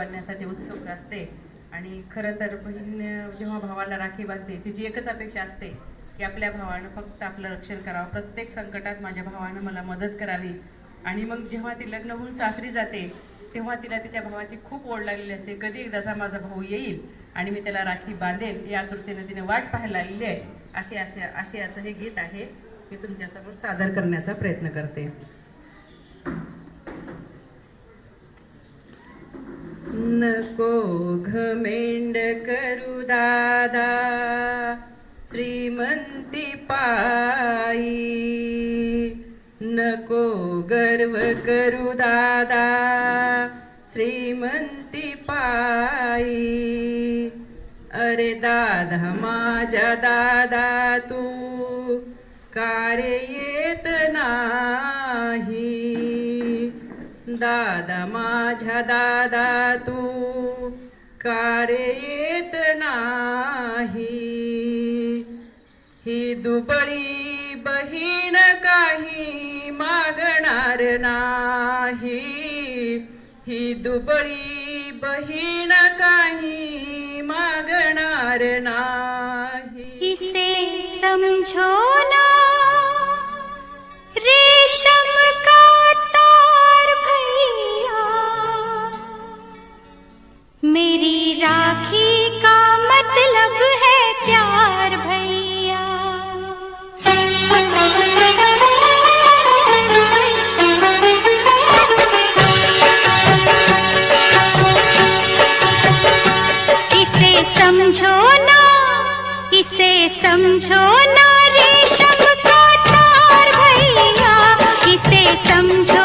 बांधण्यासाठी उत्सुक असते. आणि खरं तर बहीण जेव्हा भावाला राखी बांधते तिची एकच अपेक्षा असते की आपल्या भावानं फक्त आपलं रक्षण करावं, प्रत्येक संकटात माझ्या भावानं मला मदत करावी. आणि मग जेव्हा ती लग्न होऊन सासरी जाते तेव्हा तिला तिच्या भावाची खूप ओढ लागलेली असते. कधी एकदाचा माझा भाऊ येईल आणि मी त्याला राखी बांधेल या आतुरतेने तिने वाट पाहायला लागलेली आहे. आशयाचं हे गीत आहे, मी तुमच्यासमोर सादर करण्याचा प्रयत्न करते. नको घमेंड करू दादा श्रीमंती पायी, नको गर्व करू दादा श्रीमंती पायी. अरे दादा माझ्या दादा तू कारे येत नाही, दादा माझ्या दादा तू कारे येत नाही. ही दुबळी बहीण काही मागणार नाही, ही दुबळी बहीण काही मागणार नाही. इसे समझो ना रेशम का तार भैया, मेरी राखी का मतलब है प्यार भैया. इसे समझो ना, इसे समझो ना रेशम का तार भैया, इसे समझो